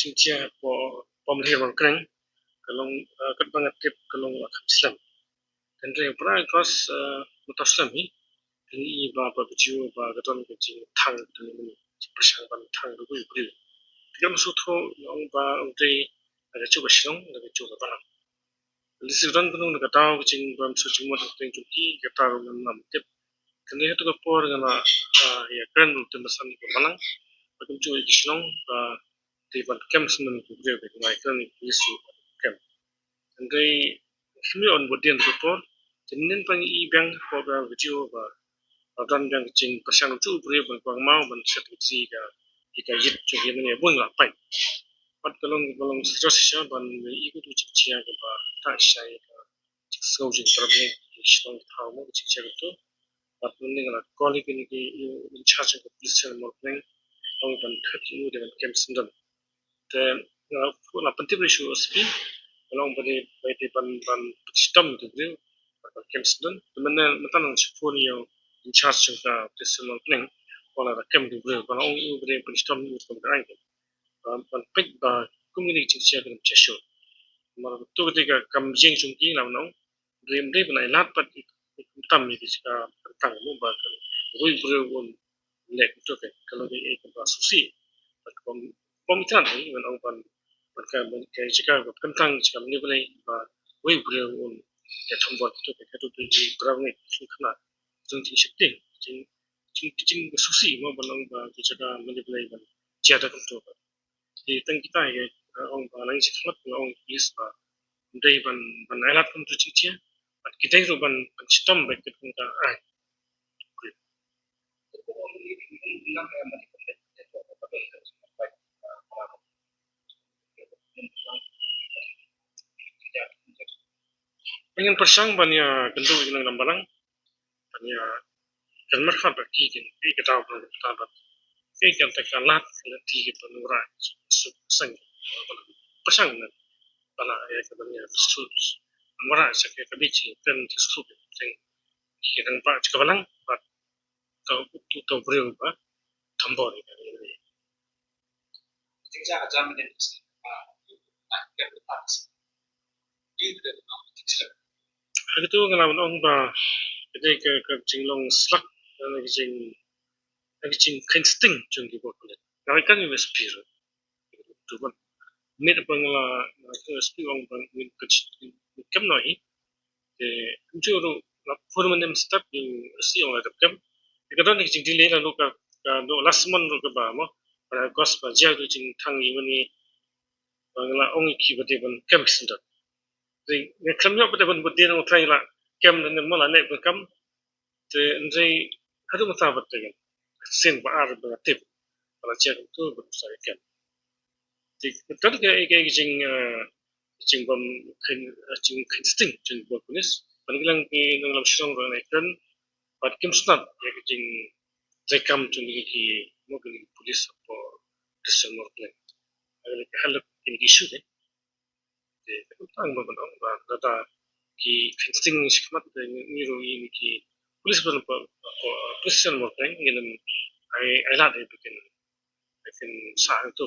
Chinchia for Pomlahier Mawryngkneng, kalong kat banget tip kalong Slem. Dan re pra cross Slem hi, ini ba Briew ba gaton kecing tang dan ini persang ban tang du Briew. Tiga masuk tu yang ba untuk ada cuba siang, ada cuba barang. Lisiran kalong nak tahu kecing ban suci muat untuk cuci kita rumah nam tip. Kini itu kapor dengan ya keren untuk masan kemalang. Bagam cuba siang di ban kem semen Briew dengan keren isu kem. Andai kami on bodian kapor. Jadi pang ibang program video ba dan yang kecing pasang tu Briew bang mau ban strategi jika yit cuci mana pun lah pai. Pat kalong strategi ban ikut uji cia ke ba tak saya ke skau jin terbe istong tahu mo kecing tu. Pat mending lah kali kini ki in charge of police Mawryngkneng orang ban kat ini dengan kem sendal. Dan nak penting isu speed kalong bade ban sistem tu Briew kem sendal. Teman teman sepuluh yang in charge juga police Mawryngkneng wala kem tu Briew kalau orang bade sistem itu kemudian ban pek ba community cia dengan cesho. Mar tu ketika kam jeng sungki lau nong Briew ban ilat pat tam ni kita tentang mo ba Briew pun lek tu ke kalau dia ba susi pemikiran ni ban ban kan jika tentang jika ni boleh ba Briew pun ya tambah tu ke tu di berang ni sungkana jeng shifting jeng susi mo ban ba jika ni boleh ban tiada tu di teng kita ya orang lain sekelat orang is dari ban alat pun tu cicia kita itu ban sistem baik kita ai pengen persang ban ya tentu dengan lambalang ban ya kan merkhat bagi kita pun kita kan tekan lat di kita nura sang persang bala ya sebenarnya sus mara sakit kebici dan sus sing kita nampak cekalang pat tu Briew ba tambor ni Tinggal aja menjadi nak kertas. Ini tidak itu ngalaman orang ba jadi ke jinglong slak dan kecing insting jeng di bawah kulit. Kalau kan ini spir tu kan ni pengala spir orang bang kecing kem noi juru permanent step yang si orang ada kem. Kadang ni kecing delay lalu ka last month lu ke ba mo pada kos ba jauh tu jeng tang ini bangla orang ikut ban kem sendat. Jadi kem ni pada ban budi orang try lah kem dan malah naik kem. Jadi hadu mata betul sen ba ar ba tip para cek tu berusaha kem. Jadi betul ke jing bom jing insting jing bom kunis panggilan ke dalam syong orang ikan pada kem sendat ya jing rekam jing ki mobil polis apa desel Mawryngkneng. Ada halap ini isu ni. Jadi tang ba ba data ki insting sikmat ni ro ini ki polis berapa desel Mawryngkneng ngilam ai lat bikin sa itu